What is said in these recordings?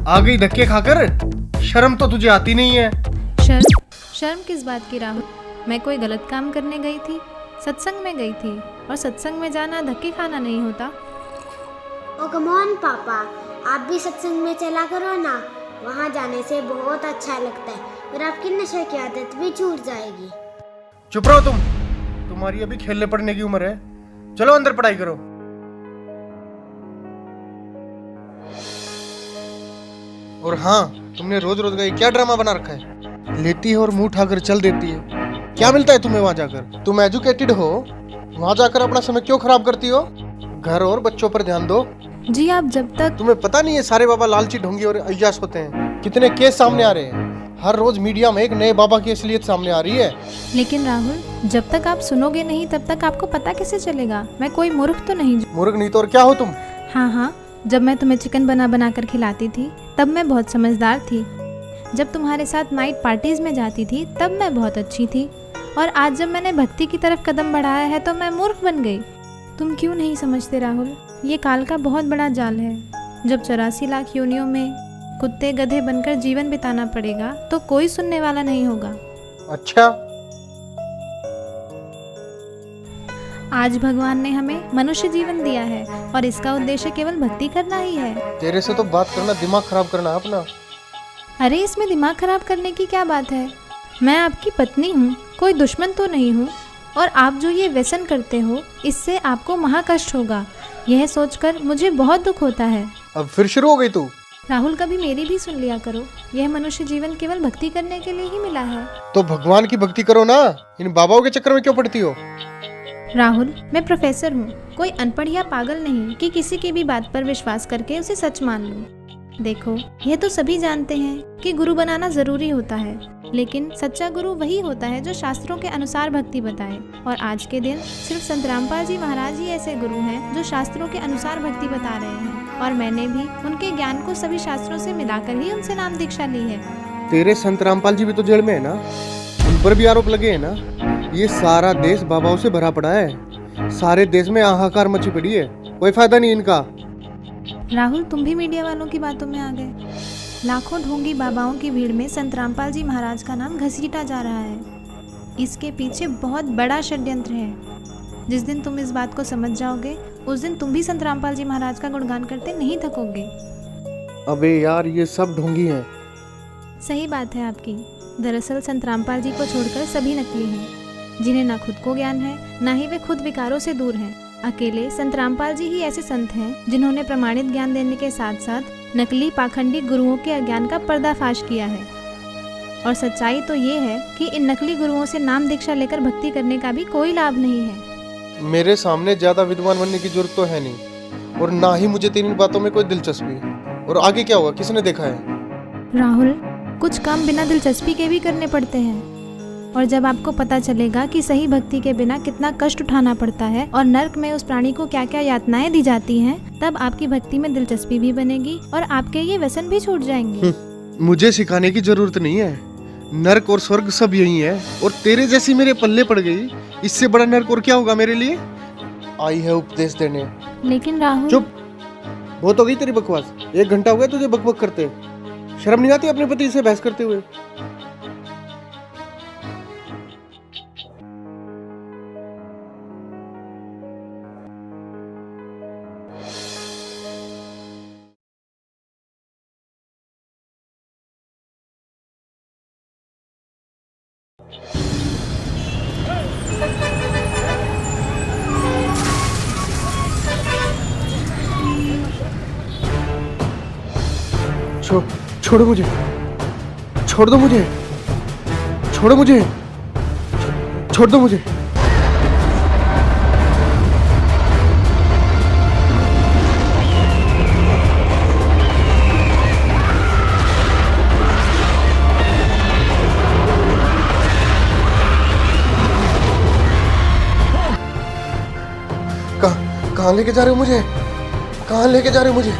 आ गई धक्के खाकर। शर्म तो तुझे आती नहीं है। शर्म? शर्म किस बात की राहुल? मैं कोई गलत काम करने गई थी? सत्संग में गई थी, और सत्संग में जाना धक्के खाना नहीं होता। ओ कम ऑन पापा, आप भी सत्संग में चला करो ना, वहाँ जाने से बहुत अच्छा लगता है और आपकी नशे की आदत भी छूट जाएगी। चुप रहो तुम, तुम्हारी अभी खेलने पड़ने की उम्र है। चलो अंदर पढ़ाई करो। और हाँ, तुमने रोज रोज का ये क्या ड्रामा बना रखा है? लेती है और मुंह उठाकर चल देती है। क्या मिलता है तुम्हें वहां जाकर? तुम एजुकेटेड हो, वहां जाकर अपना समय क्यों खराब करती हो? घर और बच्चों पर ध्यान दो। जी आप जब तक तुम्हें पता नहीं है सारे बाबा लालची ढोंगी और अय्याश होते हैं? कितने केस सामने आ रहे हैं। हर रोज मीडिया में एक नए बाबा की असलियत सामने आ रही है। लेकिन राहुल, जब तक आप सुनोगे नहीं तब तक आपको पता कैसे चलेगा? मैं कोई मूर्ख तो नहीं। मूर्ख नहीं तो और क्या हो तुम? हाँ, जब मैं तुम्हें चिकन बना कर खिलाती थी तब मैं बहुत समझदार थी। जब तुम्हारे साथ नाइट पार्टीज में जाती थी तब मैं बहुत अच्छी थी। और आज जब मैंने भक्ति की तरफ कदम बढ़ाया है तो मैं मूर्ख बन गई। तुम क्यों नहीं समझते राहुल? ये काल का बहुत बड़ा जाल है। जब 84 लाख योनियों में कुत्ते गधे बनकर जीवन बिताना पड़ेगा तो कोई सुनने वाला नहीं होगा। अच्छा, आज भगवान ने हमें मनुष्य जीवन दिया है और इसका उद्देश्य केवल भक्ति करना ही है। तेरे से तो बात करना दिमाग खराब करना है अपना। अरे इसमें दिमाग खराब करने की क्या बात है? मैं आपकी पत्नी हूँ, कोई दुश्मन तो नहीं हूँ। और आप जो ये व्यसन करते हो इससे आपको महाकष्ट होगा, यह सोचकर मुझे बहुत दुख होता है। अब फिर शुरू हो गई तू? राहुल, कभी मेरी भी सुन लिया करो। यह मनुष्य जीवन केवल भक्ति करने के लिए ही मिला है। तो भगवान की भक्ति करो ना, इन बाबाओं के चक्कर में क्यों पड़ती हो? राहुल, मैं प्रोफेसर हूँ, कोई अनपढ़ या पागल नहीं कि किसी की भी बात पर विश्वास करके उसे सच मान लूँ। देखो, यह तो सभी जानते हैं कि गुरु बनाना जरूरी होता है, लेकिन सच्चा गुरु वही होता है जो शास्त्रों के अनुसार भक्ति बताए। और आज के दिन सिर्फ संत रामपाल जी महाराज ही ऐसे गुरु हैं जो शास्त्रों के अनुसार भक्ति बता रहे हैं। और मैंने भी उनके ज्ञान को सभी शास्त्रों से मिलाकर ही उनसे नाम दीक्षा ली है। तेरे संत रामपाल जी भी तो जेल में है ना, उन पर भी आरोप लगे है ना। ये सारा देश बाबाओं से भरा पड़ा है, सारे देश में हाहाकार मची पड़ी है, कोई फायदा नहीं इनका। राहुल, तुम भी मीडिया वालों की बातों में आ गए। लाखों ढोंगी बाबाओं की भीड़ में संत रामपाल जी महाराज का नाम घसीटा जा रहा है। इसके पीछे बहुत बड़ा षड्यंत्र है। जिस दिन तुम इस बात को समझ जाओगे उस दिन तुम भी संत रामपाल जी महाराज का गुणगान करते नहीं थकोगे। अबे यार, ये सब ढोंगी हैं। सही बात है आपकी। दरअसल संत रामपाल जी को छोड़कर सभी नकली हैं, जिन्हें ना खुद को ज्ञान है ना ही वे खुद विकारों से दूर हैं। अकेले संत रामपाल जी ही ऐसे संत हैं जिन्होंने प्रमाणित ज्ञान देने के साथ साथ नकली पाखंडी गुरुओं के अज्ञान का पर्दाफाश किया है। और सच्चाई तो ये है कि इन नकली गुरुओं से नाम दीक्षा लेकर भक्ति करने का भी कोई लाभ नहीं है। मेरे सामने ज्यादा विद्वान बनने की जरूरत तो है नहीं, और ना ही मुझे तेरी बातों में कोई दिलचस्पी। और आगे क्या होगा किसने देखा है? राहुल, कुछ काम बिना दिलचस्पी के भी करने पड़ते हैं। और जब आपको पता चलेगा कि सही भक्ति के बिना कितना कष्ट उठाना पड़ता है और नर्क में उस प्राणी को क्या क्या यातनाएं दी जाती हैं, तब आपकी भक्ति में दिलचस्पी भी बनेगी और आपके ये व्यसन भी छूट जाएंगे। मुझे सिखाने की जरूरत नहीं है, नर्क और स्वर्ग सब यही है। और तेरे जैसी मेरे पल्ले पड़ गई, इससे बड़ा नर्क और क्या होगा मेरे लिए? आई है उपदेश देने। लेकिन राहुल, चुप, बहुत हो गई तेरी बकवास। 1 घंटा हो गया तुझे बकबक करते। शर्म नहीं आती अपने पति से बहस करते हुए? छोड़ो मुझे, छोड़ दो मुझे, छोड़ो मुझे, छोड़ दो मुझे। कहाँ लेके जा रहे हो मुझे? कहाँ लेके जा रहे हो मुझे?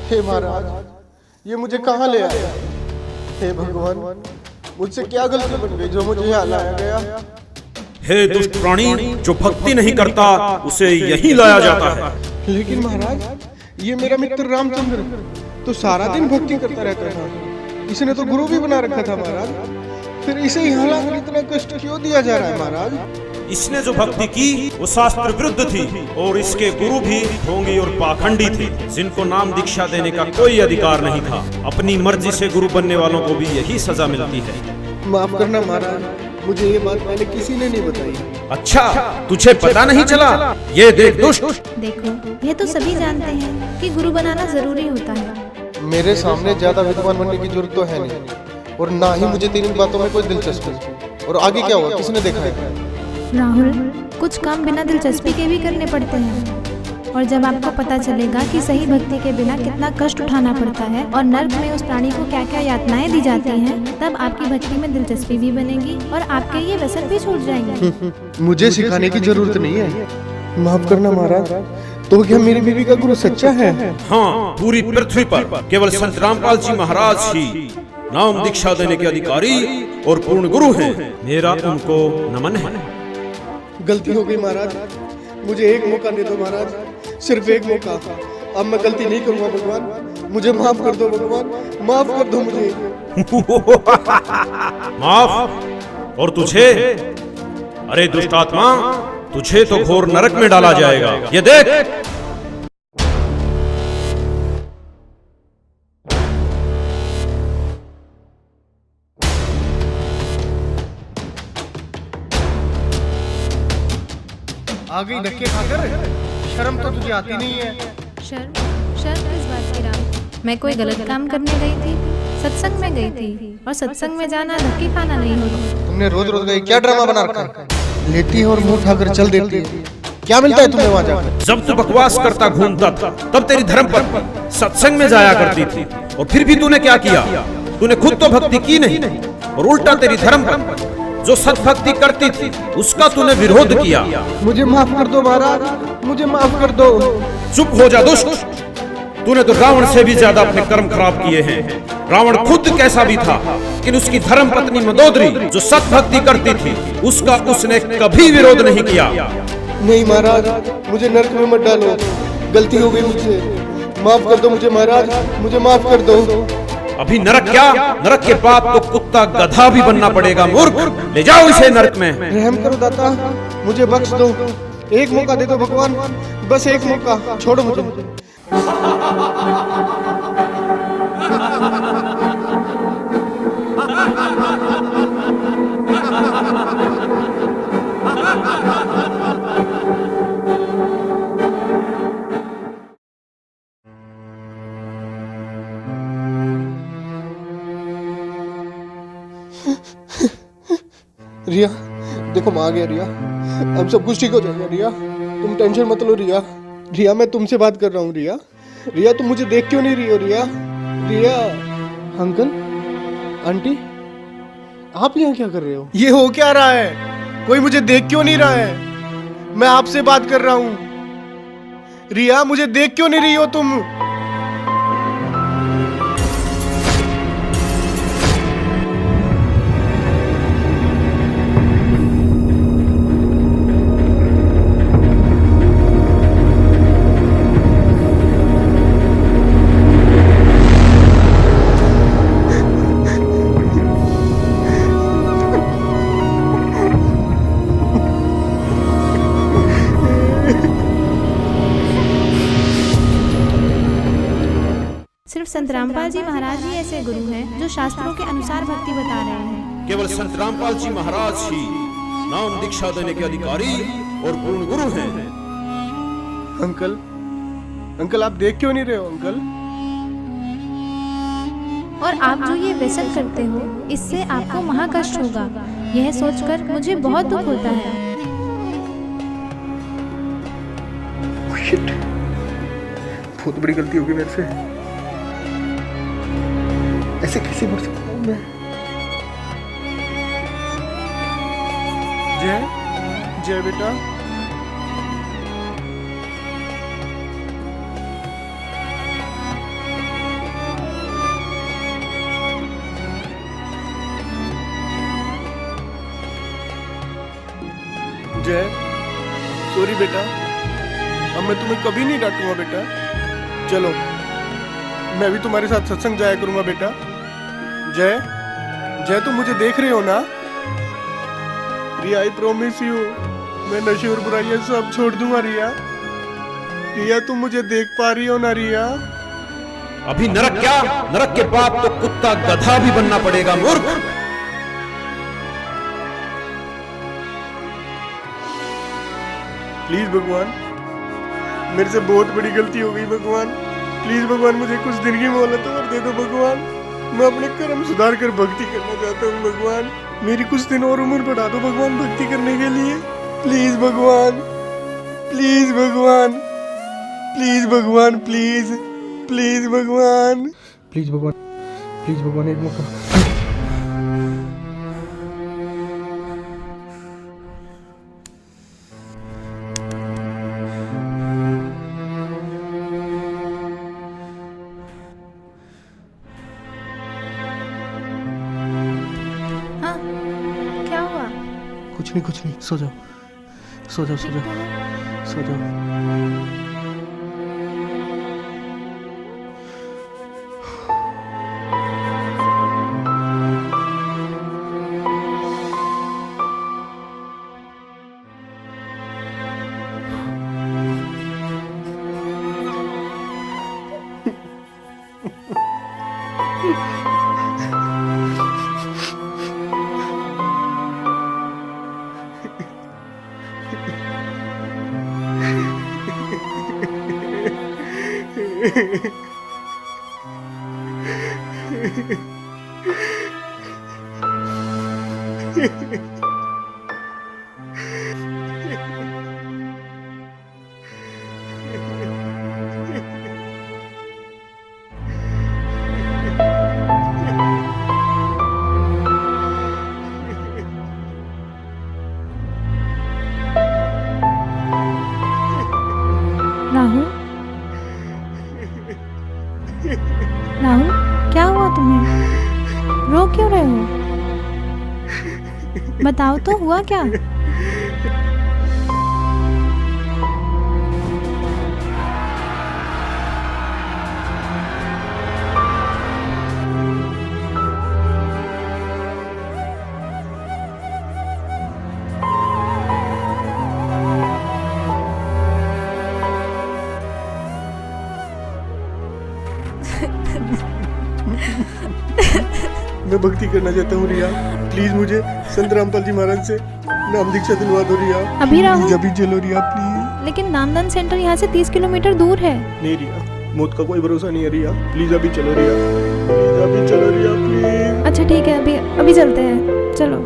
हे महाराज, ये मुझे कहाँ ले आया? हे भगवान, मुझसे क्या गलती बन गई जो मुझे यहाँ लाया गया? हे दुष्ट प्राणी, जो भक्ति नहीं करता उसे यही लाया जाता है। लेकिन महाराज, ये मेरा मित्र रामचंद्र तो सारा दिन भक्ति करता रहता था। इसने तो गुरु भी बना रखा था महाराज, फिर इसे यहाँ लाकर इतना कष्ट क्यों दिया जा रहा है महाराज? इसने जो भक्ति की वो शास्त्र विरुद्ध थी और इसके गुरु भी ढोंगी और पाखंडी थे, जिनको नाम दीक्षा देने का कोई अधिकार नहीं था। अपनी मर्जी से गुरु बनने वालों को भी यही सजा मिलती है। माफ करना महाराज, मुझे ये बात पहले किसी ने नहीं बताई। अच्छा, तुझे पता नहीं चला? ये देख दुष्ट। देखो, ये तो सभी जानते हैं कि गुरु बनाना जरूरी होता है। मेरे सामने ज्यादा विद्वान बनने की जरूरत तो है नहीं, और ना ही मुझे तेरी बातों में कोई दिलचस्पी। और आगे क्या होगा, किसने देखा है? राहुल, कुछ काम बिना दिलचस्पी के भी करने पड़ते हैं, और जब आपको पता चलेगा कि सही भक्ति के बिना कितना कष्ट उठाना पड़ता है और नर्क में उस प्राणी को क्या क्या यातनाएं दी जाती हैं, तब आपकी भक्ति में दिलचस्पी भी बनेगी और आपके ये व्यसन भी छूट जाएंगे। मुझे सिखाने की जरूरत नहीं है। माफ करना महाराज, तो क्या मेरी बीवी का गुरु सच्चा है? हाँ, पूरी पृथ्वी पर केवल संत रामपाल जी महाराज ही नाम दीक्षा देने के अधिकारी और पूर्ण गुरु हैं। मेरा उनको नमन है। गलती हो गई महाराज, मुझे एक मौका दे दो महाराज, सिर्फ एक मौका। अब मैं गलती नहीं करूंगा भगवान, मुझे माफ कर दो भगवान, माफ कर दो मुझे। माफ? और तुझे? अरे दुष्टात्मा, तुझे तो घोर नरक में डाला जाएगा। ये देख। आ गई धक्के खाकर, शर्म तो तुझे आती नहीं है। शर्म? शर्म किस बात की राम? मैं कोई गलत काम करने गई थी? सत्संग में गई थी, और सत्संग में जाना धक्के खाना नहीं होगा। तुमने रोज रोज का क्या ड्रामा बना रखा है? लेती है और मुंह उठाकर चल देती है। क्या मिलता है तुम्हें वहाँ जाकर? जब तू बकवास करता घूमता था, तब तेरी धर्म पर सत्संग में जाया करती थी, और फिर भी तूने क्या किया? तूने खुद तो भक्ति की नहीं, और उल्टा तेरी धर्म पर जो सत्भक्ति करती थी उसका तूने विरोध किया। मुझे माफ कर दो महाराज, मुझे माफ कर दो। चुप हो जा दुष्ट। तूने तो रावण से भी ज्यादा अपने कर्म खराब किए हैं। रावण खुद कैसा भी था, लेकिन उसकी धर्म पत्नी मंदोदरी जो सत्भक्ति करती थी उसका उसने कभी विरोध नहीं किया। नहीं महाराज, मुझे नरक में मत डालो, गलती हो गई मुझसे, माफ कर दो मुझे महाराज, मुझे माफ कर दो। अभी नरक क्या, नरक के बाद तो कुत्ता गधा भी बनना पड़ेगा। मूर्ख, ले जाओ इसे नरक में। रहम करो दाता, मुझे बख्श दो, एक मौका दे दो भगवान, बस एक मौका, छोड़ो मुझे। रिया, देखो मैं आ गया रिया, अब सब कुछ ठीक हो जाएगा रिया, तुम टेंशन मत लो रिया। रिया, मैं तुमसे बात कर रहा हूँ रिया। रिया, तुम मुझे देख क्यों नहीं रही हो रिया? रिया, अंकल, आंटी, आप यहाँ क्या कर रहे हो? ये हो क्या रहा है? कोई मुझे देख क्यों नहीं रहा है? मैं आपसे बात कर रहा हूँ। रिया, मुझे देख क्यों नहीं रही हो तुम? सिर्फ संत रामपाल जी महाराज ही ऐसे गुरु हैं जो शास्त्रों के अनुसार भक्ति बता रहे हैं। केवल संत रामपाल जी महाराज ही नाम दीक्षा देने के अधिकारी और पूर्ण गुरु हैं। अंकल, अंकल आप देख क्यों नहीं रहे हो अंकल? और आप जो ये व्यसन करते हो इससे आपको महाकष्ट होगा। यह सोचकर मुझे बहुत दुख होता है। शिट, बहुत बड़ी गलती होगी मेरे से। ऐसे कैसे मर सकता हूँ मैं? जय जय बेटा, जय सॉरी बेटा, अब मैं तुम्हें कभी नहीं डांटूंगा बेटा। चलो मैं भी तुम्हारे साथ सत्संग जाया करूंगा बेटा। जय जय तुम मुझे देख रहे हो ना? रिया आई प्रॉमिस यू, मैं नशे और बुराइयां सब छोड़ दूंगा रिया। रिया तुम मुझे देख पा रही हो ना रिया? अभी नरक क्या, नरक के बाद तो कुत्ता गधा भी बनना पड़ेगा मूर्ख। प्लीज भगवान, मेरे से बहुत बड़ी गलती हो गई भगवान। प्लीज भगवान मुझे कुछ दिन की मोहलत और दे दो भगवान। मैं अपने कर्म सुधार कर भक्ति करना चाहता हूँ भगवान। मेरी कुछ दिन और उम्र बढ़ा दो भगवान भक्ति करने के लिए। प्लीज भगवान, प्लीज भगवान, प्लीज भगवान, प्लीज प्लीज भगवान, प्लीज भगवान, प्लीज भगवान एक मौका। हाँ, क्या हुआ? कुछ नहीं, सो जाओ सो जाओ सो जाओ सो जाओ। राहुल, राहुल क्या हुआ तुम्हें? रो क्यों रहे हो? बताओ तो हुआ क्या? मैं भक्ति करना चाहता हूँ रिया। प्लीज मुझे संत रामपाल जी महाराज से नाम दीक्षा दिलवा दो रिया। अभी राहुल? अभी चलो रिया प्लीज। लेकिन नामदान सेंटर यहाँ से 30 किलोमीटर दूर है। नहीं रिया, मौत का कोई भरोसा नहीं है रिया। प्लीज अभी चलो रिया, प्लीज अभी चलो रिया प्लीज। अच्छा ठीक है, अभी चलते हैं, चलो।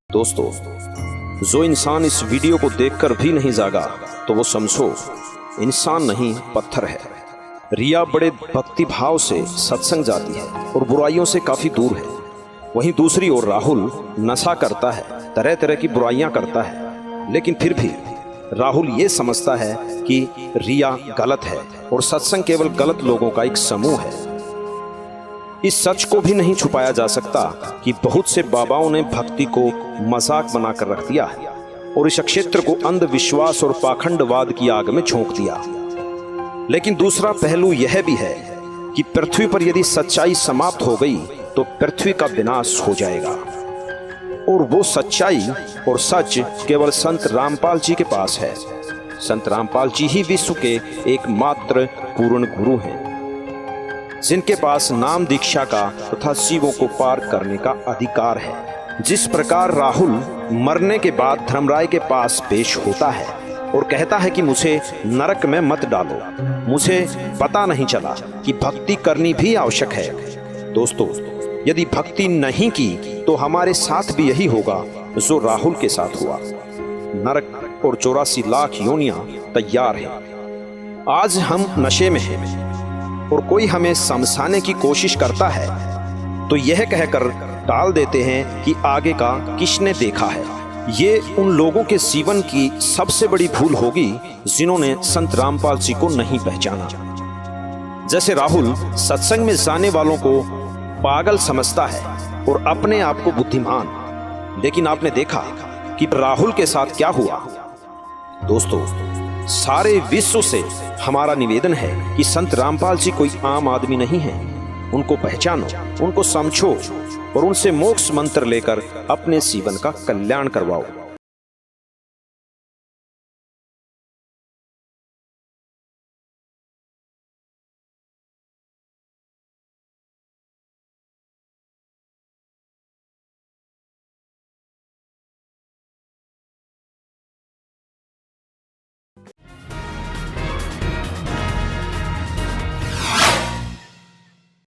दोस्तों, जो इंसान इस वीडियो को देखकर भी नहीं जागा तो वो समझो इंसान नहीं पत्थर है। रिया बड़े भक्ति भाव से सत्संग जाती है और बुराइयों से काफी दूर है। वहीं दूसरी ओर राहुल नशा करता है, तरह तरह की बुराइयां करता है, लेकिन फिर भी राहुल ये समझता है कि रिया गलत है और सत्संग केवल गलत लोगों का एक समूह है। इस सच को भी नहीं छुपाया जा सकता कि बहुत से बाबाओं ने भक्ति को मजाक बनाकर रख दिया है और इस क्षेत्र को अंधविश्वास और पाखंडवाद की आग में झोंक दिया। लेकिन दूसरा पहलू यह भी है कि पृथ्वी पर यदि सच्चाई समाप्त हो गई तो पृथ्वी का विनाश हो जाएगा, और वो सच्चाई और सच केवल संत रामपाल जी के पास है। संत रामपाल जी ही विश्व के एकमात्र पूर्ण गुरु हैं, जिनके पास नाम दीक्षा का तथा शिवों को पार करने का अधिकार है। जिस प्रकार राहुल मरने के बाद धर्मराय के पास पेश होता है और कहता है कि मुझे नरक में मत डालो, मुझे पता नहीं चला कि भक्ति करनी भी आवश्यक है। दोस्तों, यदि भक्ति नहीं की तो हमारे साथ भी यही होगा जो राहुल के साथ हुआ। नरक और 84 लाख योनियां तैयार हैं। आज हम नशे में हैं और कोई हमें समझाने की कोशिश करता है तो यह कहकर टाल देते हैं कि आगे का किसने देखा है। ये उन लोगों के जीवन की सबसे बड़ी भूल होगी जिन्होंने संत रामपाल जी को नहीं पहचाना। जैसे राहुल सत्संग में जाने वालों को पागल समझता है और अपने आप को बुद्धिमान, लेकिन आपने देखा कि राहुल के साथ क्या हुआ। दोस्तों, सारे विश्व से हमारा निवेदन है कि संत रामपाल जी कोई आम आदमी नहीं है। उनको पहचानो, उनको समझो और उनसे मोक्ष मंत्र लेकर अपने जीवन का कल्याण करवाओ।